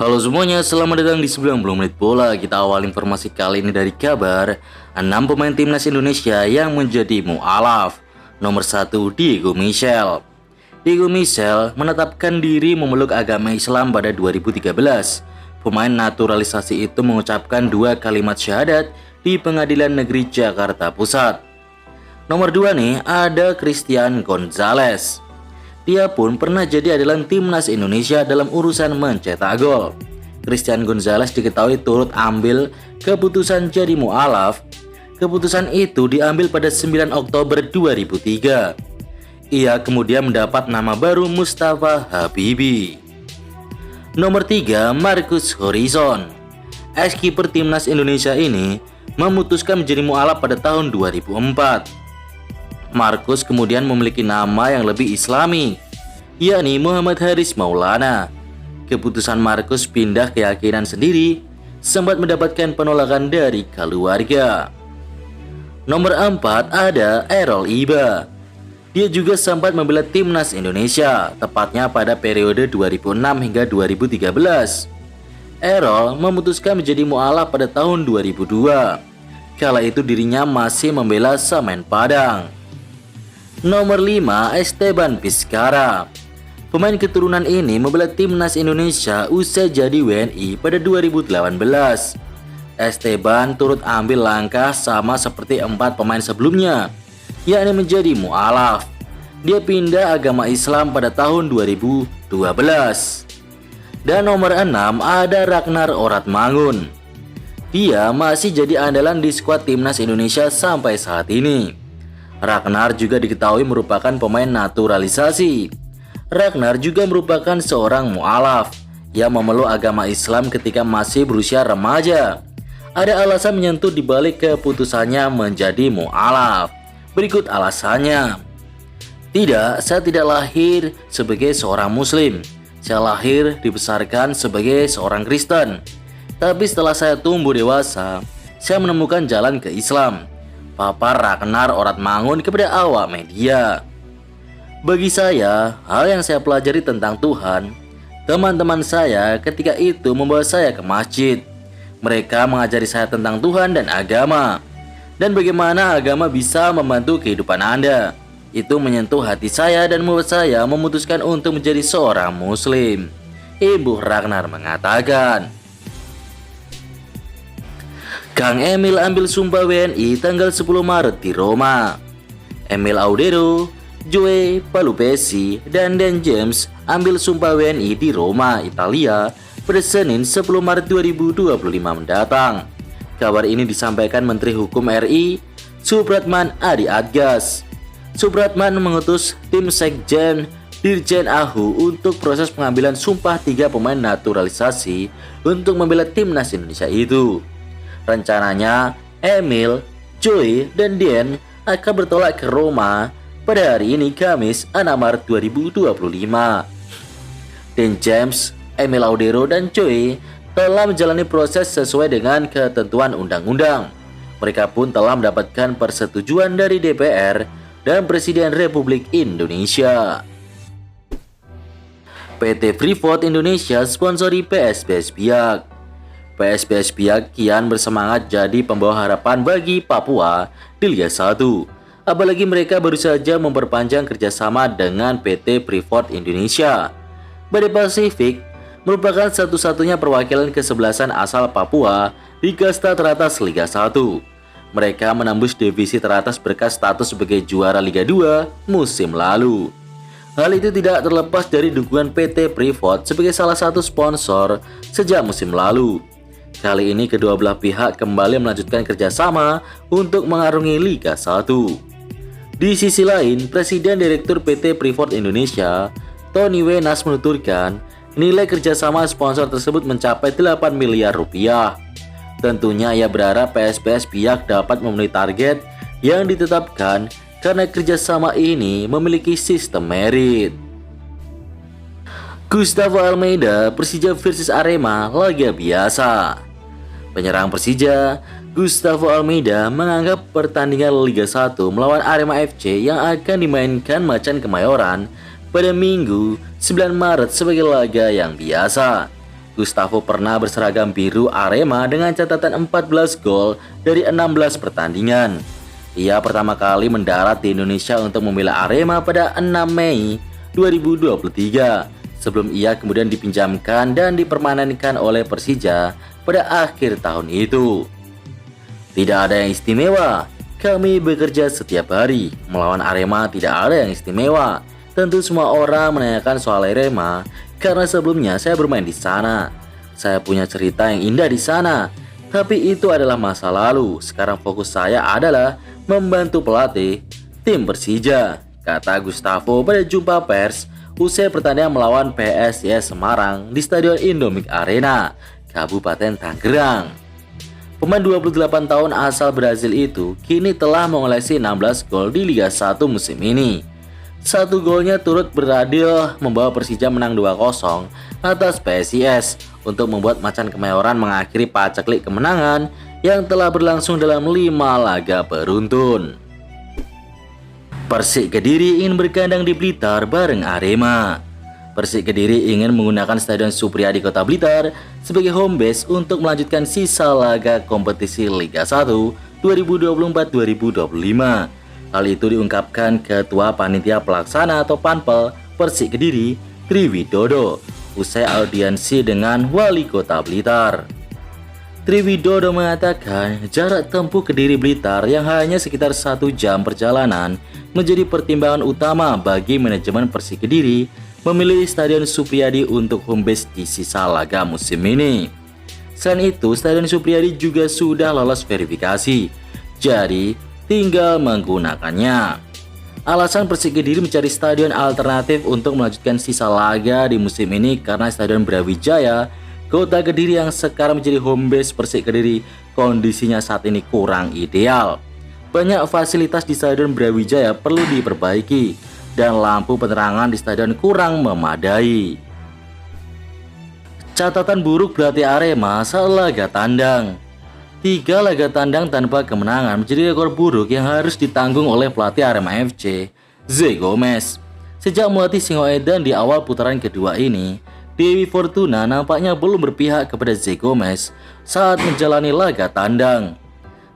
Halo semuanya, selamat datang di 90 menit bola. Kita awal informasi kali ini dari kabar 6 pemain timnas Indonesia yang menjadi mu'alaf. Nomor 1, Diego Michel. Diego Michel menetapkan diri memeluk agama Islam pada 2013. Pemain naturalisasi itu mengucapkan 2 kalimat syahadat di Pengadilan Negeri Jakarta Pusat. Nomor 2 nih, ada Christian Gonzalez. Dia pun pernah jadi andalan timnas Indonesia dalam urusan mencetak gol. Christian Gonzalez diketahui turut ambil keputusan jadi mu'alaf. Keputusan itu diambil pada 9 Oktober 2003. Ia kemudian mendapat nama baru Mustafa Habibi. Nomor 3, Marcus Horizon. Ex-kiper timnas Indonesia ini memutuskan menjadi mu'alaf pada tahun 2004. Marcus kemudian memiliki nama yang lebih islami, yakni Muhammad Haris Maulana. Keputusan Marcus pindah keyakinan sendiri sempat mendapatkan penolakan dari keluarga. Nomor 4 ada Errol Iba. Dia juga sempat membela timnas Indonesia, tepatnya pada periode 2006 hingga 2013. Errol memutuskan menjadi mu'alaf pada tahun 2002. Kala itu dirinya masih membela Semen Padang. Nomor 5, Esteban Vizcara. Pemain keturunan ini membela timnas Indonesia usai jadi WNI pada 2018. Esteban turut ambil langkah sama seperti 4 pemain sebelumnya, yakni menjadi mu'alaf. Dia pindah agama Islam pada tahun 2012. Dan nomor 6 ada Ragnar Oratmangun. Dia masih jadi andalan di skuad timnas Indonesia sampai saat ini. Ragnar juga diketahui merupakan pemain naturalisasi. Ragnar juga merupakan seorang mu'alaf yang memeluk agama Islam ketika masih berusia remaja. Ada alasan menyentuh di balik keputusannya menjadi mu'alaf. Berikut alasannya. Tidak, saya tidak lahir sebagai seorang muslim. Saya lahir dibesarkan sebagai seorang Kristen. Tapi setelah saya tumbuh dewasa, saya menemukan jalan ke Islam. Papar Ragnar Oratmangun kepada awak media. Bagi saya, hal yang saya pelajari tentang Tuhan, teman-teman saya ketika itu membawa saya ke masjid. Mereka mengajari saya tentang Tuhan dan agama, dan bagaimana agama bisa membantu kehidupan Anda. Itu menyentuh hati saya dan membuat saya memutuskan untuk menjadi seorang muslim. Ibu Ragnar mengatakan. Kang Emil ambil sumpah WNI tanggal 10 Maret di Roma. Emil Audero, Joe Palupesi, dan Dan James ambil sumpah WNI di Roma, Italia pada Senin 10 Maret 2025 mendatang. Kabar ini disampaikan Menteri Hukum RI, Supratman Adi Adgas. Supratman mengutus tim Sekjen Dirjen AHU untuk proses pengambilan sumpah 3 pemain naturalisasi untuk membela timnas Indonesia itu. Rencananya, Emil, Joy, dan Dan akan bertolak ke Roma pada hari ini Kamis 6 Maret 2025. Dan James, Emil Audero, dan Joy telah menjalani proses sesuai dengan ketentuan undang-undang. Mereka pun telah mendapatkan persetujuan dari DPR dan Presiden Republik Indonesia. PT Freeport Indonesia sponsori PSBS Biak. PSBS Biak kian bersemangat jadi pembawa harapan bagi Papua di Liga 1. Apalagi mereka baru saja memperpanjang kerjasama dengan PT Freeport Indonesia. Badai Pasifik merupakan satu-satunya perwakilan kesebelasan asal Papua di kasta teratas Liga 1. Mereka menembus divisi teratas berkat status sebagai juara Liga 2 musim lalu. Hal itu tidak terlepas dari dukungan PT Freeport sebagai salah satu sponsor sejak musim lalu. Kali ini kedua belah pihak kembali melanjutkan kerjasama untuk mengarungi Liga 1. Di sisi lain, Presiden Direktur PT Freeport Indonesia, Tony Wenas menuturkan nilai kerjasama sponsor tersebut mencapai 8 miliar rupiah. Tentunya ia berharap PSBS Biak dapat memenuhi target yang ditetapkan karena kerjasama ini memiliki sistem merit. Gustavo Almeida, Persija versus Arema, laga biasa. Penyerang Persija, Gustavo Almeida menganggap pertandingan Liga 1 melawan Arema FC yang akan dimainkan Macan Kemayoran pada Minggu 9 Maret sebagai laga yang biasa. Gustavo pernah berseragam biru Arema dengan catatan 14 gol dari 16 pertandingan. Ia pertama kali mendarat di Indonesia untuk membela Arema pada 6 Mei 2023, sebelum ia kemudian dipinjamkan dan dipermanenkan oleh Persija pada akhir tahun itu. Tidak ada yang istimewa, kami bekerja setiap hari. Melawan Arema tidak ada yang istimewa. Tentu semua orang menanyakan soal Arema karena sebelumnya saya bermain di sana. Saya punya cerita yang indah di sana. Tapi itu adalah masa lalu. Sekarang fokus saya adalah membantu pelatih tim Persija, kata Gustavo pada jumpa pers usai pertandingan melawan PSIS Semarang di Stadion Indomik Arena, Kabupaten Tangerang. Pemain 28 tahun asal Brazil itu kini telah mengoleksi 16 gol di Liga 1 musim ini. Satu golnya turut berhasil membawa Persija menang 2-0 atas PSIS untuk membuat Macan Kemayoran mengakhiri paceklik kemenangan yang telah berlangsung dalam 5 laga beruntun. Persik Kediri ingin berkandang di Blitar bareng Arema. Persik Kediri ingin menggunakan Stadion Supriyadi Kota Blitar sebagai home base untuk melanjutkan sisa laga kompetisi Liga 1 2024-2025. Hal itu diungkapkan Ketua Panitia Pelaksana atau Panpel Persik Kediri, Triwidodo, usai audiensi dengan Wali Kota Blitar. Triwidodo mengatakan jarak tempuh Kediri Blitar yang hanya sekitar 1 jam perjalanan menjadi pertimbangan utama bagi manajemen Persik Kediri memilih Stadion Supriyadi untuk home base di sisa laga musim ini. Selain itu, Stadion Supriyadi juga sudah lolos verifikasi, jadi tinggal menggunakannya. Alasan Persik Kediri mencari stadion alternatif untuk melanjutkan sisa laga di musim ini karena Stadion Brawijaya Kota Kediri yang sekarang menjadi home base Persik Kediri kondisinya saat ini kurang ideal. Banyak fasilitas di Stadion Brawijaya perlu diperbaiki dan lampu penerangan di stadion kurang memadai. Catatan buruk berarti Arema saat laga tandang. 3 laga tandang tanpa kemenangan menjadi rekor buruk yang harus ditanggung oleh pelatih Arema FC, Zé Gomes. Sejak melatih Singoedan di awal putaran kedua ini, Dewi Fortuna nampaknya belum berpihak kepada Zé Gomes saat menjalani laga tandang.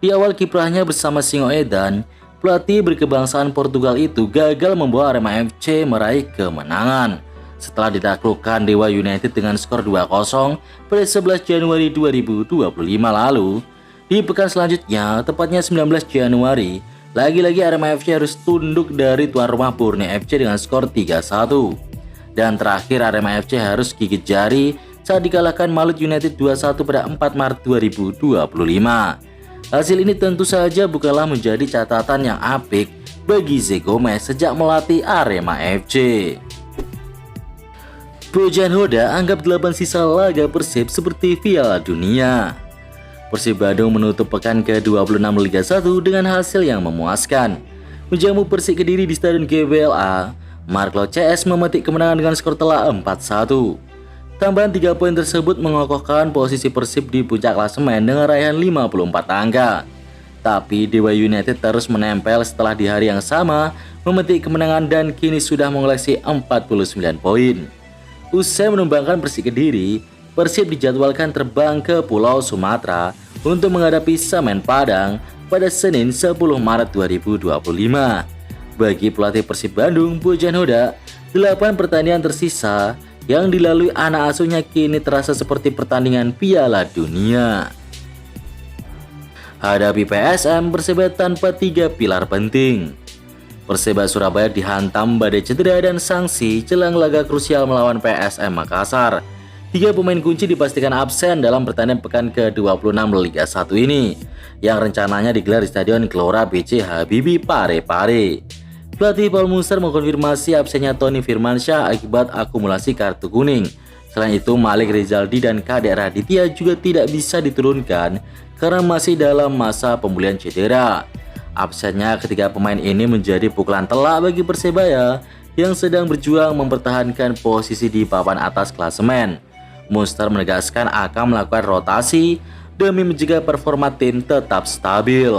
Di awal kiprahnya bersama Singoedan, pelatih berkebangsaan Portugal itu gagal membawa Arema FC meraih kemenangan setelah ditaklukkan Dewa United dengan skor 2-0 pada 11 Januari 2025 lalu. Di pekan selanjutnya, tepatnya 19 Januari, lagi-lagi Arema FC harus tunduk dari tuan rumah Borneo FC dengan skor 3-1. Dan terakhir Arema FC harus gigit jari saat dikalahkan Malut United 2-1 pada 4 Maret 2025. Hasil ini tentu saja bukanlah menjadi catatan yang apik bagi Zé Gomes sejak melatih Arema FC. Bojan Hoda anggap 8 sisa laga Persib seperti Piala Dunia. Persib Bandung menutup pekan ke-26 Liga 1 dengan hasil yang memuaskan. Menjamu Persik Kediri di Stadion GBLA, Mark CS memetik kemenangan dengan skor telak 4-1. Tambahan 3 poin tersebut mengokohkan posisi Persib di puncak klasemen dengan raihan 54 angka. Tapi Dewa United terus menempel setelah di hari yang sama memetik kemenangan dan kini sudah mengoleksi 49 poin. Usai menumbangkan Persik Kediri, Persib dijadwalkan terbang ke Pulau Sumatera untuk menghadapi Semen Padang pada Senin 10 Maret 2025. Bagi pelatih Persib Bandung, Bojan Hoda, 8 pertandingan tersisa yang dilalui anak asuhnya kini terasa seperti pertandingan Piala Dunia. Hadapi PSM, Perseba tanpa 3 pilar penting. Perseba Surabaya dihantam badai cedera dan sanksi jelang laga krusial melawan PSM Makassar. 3 pemain kunci dipastikan absen dalam pertandingan pekan ke-26 Liga 1 ini, yang rencananya digelar di Stadion Gelora BC Habibie Parepare. Pelatih Paul Munster mengkonfirmasi absennya Tony Firmansyah akibat akumulasi kartu kuning. Selain itu, Malik Rizaldi dan Kadek Raditya juga tidak bisa diturunkan karena masih dalam masa pemulihan cedera. Absennya ketiga pemain ini menjadi pukulan telak bagi Persebaya yang sedang berjuang mempertahankan posisi di papan atas klasemen. Munster menegaskan akan melakukan rotasi demi mencegah performa tim tetap stabil.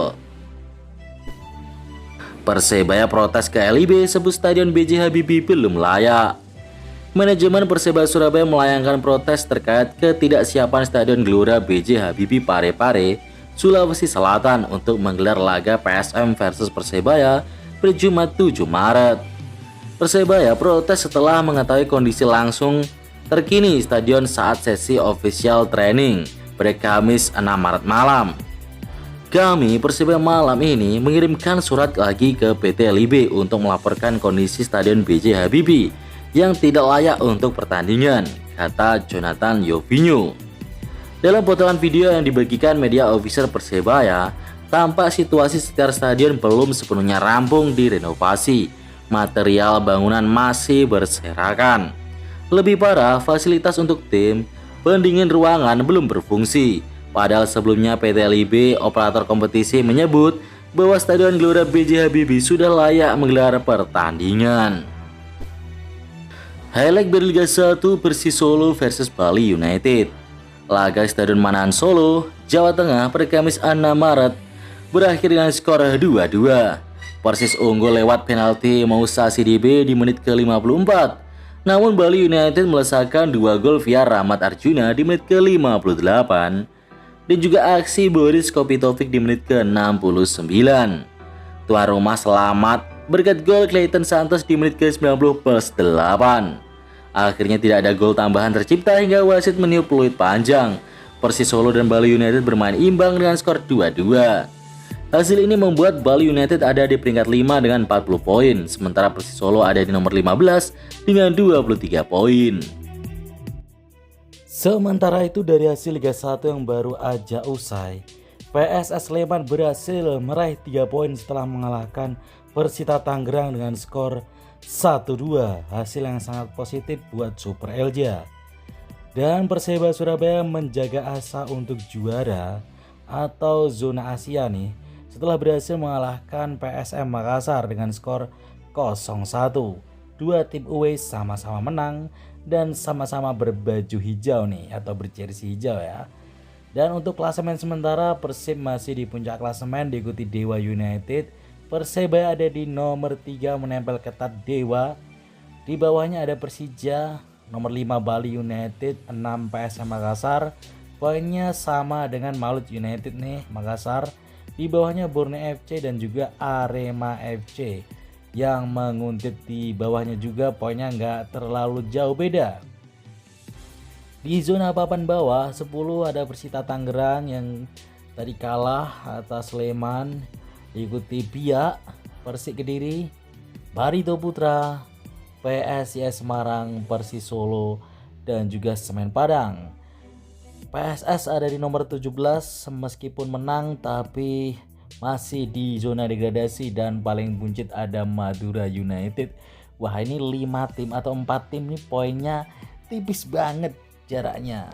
Persebaya protes ke LIB sebut Stadion BJ Habibie belum layak. Manajemen Persebaya Surabaya melayangkan protes terkait ketidaksiapan Stadion Gelora B.J. Habibie Parepare, Sulawesi Selatan untuk menggelar laga PSM versus Persebaya pada Jumat 7 Maret. Persebaya protes setelah mengetahui kondisi langsung terkini stadion saat sesi official training pada Kamis 6 Maret malam. Kami Persebaya malam ini mengirimkan surat lagi ke PT LIB untuk melaporkan kondisi Stadion B.J. Habibie yang tidak layak untuk pertandingan, kata Jonathan Yovinho. Dalam potongan video yang dibagikan media official Persebaya, tampak situasi sekitar stadion belum sepenuhnya rampung direnovasi. Material bangunan masih berserakan. Lebih parah, fasilitas untuk tim, pendingin ruangan belum berfungsi. Padahal sebelumnya PT LIB, operator kompetisi, menyebut bahwa Stadion Gelora B.J. Habibie sudah layak menggelar pertandingan. Highlight Berliga 1 Persis Solo versus Bali United. Laga Stadion Manahan Solo, Jawa Tengah pada Kamis 6 Maret berakhir dengan skor 2-2. Persis unggul lewat penalti Moussa Sidibe di menit ke-54. Namun Bali United melesakkan 2 gol via Rahmat Arjuna di menit ke-58 dan juga aksi Boris Kopitovic di menit ke-69. Tuan rumah selamat berkat gol Clayton Santos di menit ke-90+8. Akhirnya tidak ada gol tambahan tercipta hingga wasit meniup peluit panjang. Persis Solo dan Bali United bermain imbang dengan skor 2-2. Hasil ini membuat Bali United ada di peringkat 5 dengan 40 poin, sementara Persis Solo ada di nomor 15 dengan 23 poin. Sementara itu dari hasil Liga 1 yang baru aja usai, PSS Sleman berhasil meraih 3 poin setelah mengalahkan Persita Tangerang dengan skor 1-2, hasil yang sangat positif buat Super Elja. Dan Persebaya Surabaya menjaga asa untuk juara atau zona Asia nih, setelah berhasil mengalahkan PSM Makassar dengan skor 0-1. Dua tim away sama-sama menang dan sama-sama berbaju hijau nih atau berjersey hijau ya. Dan untuk klasemen sementara, Persib masih di puncak klasemen diikuti Dewa United. Persebaya ada di nomor 3 menempel ketat Dewa. Di bawahnya ada Persija, nomor 5 Bali United, 6 PSM Makassar. Poinnya sama dengan Malut United nih, Makassar. Di bawahnya Borneo FC dan juga Arema FC yang menguntit di bawahnya juga, poinnya nggak terlalu jauh beda. Di zona papan bawah 10 ada Persita Tangerang yang tadi kalah atas Sleman, diikuti Biak, Persik Kediri, Barito Putra, PSIS Semarang, Persis Solo dan juga Semen Padang. PSS ada di nomor 17 meskipun menang tapi masih di zona degradasi dan paling buncit ada Madura United. Wah, ini 5 tim atau 4 tim nih poinnya tipis banget jaraknya.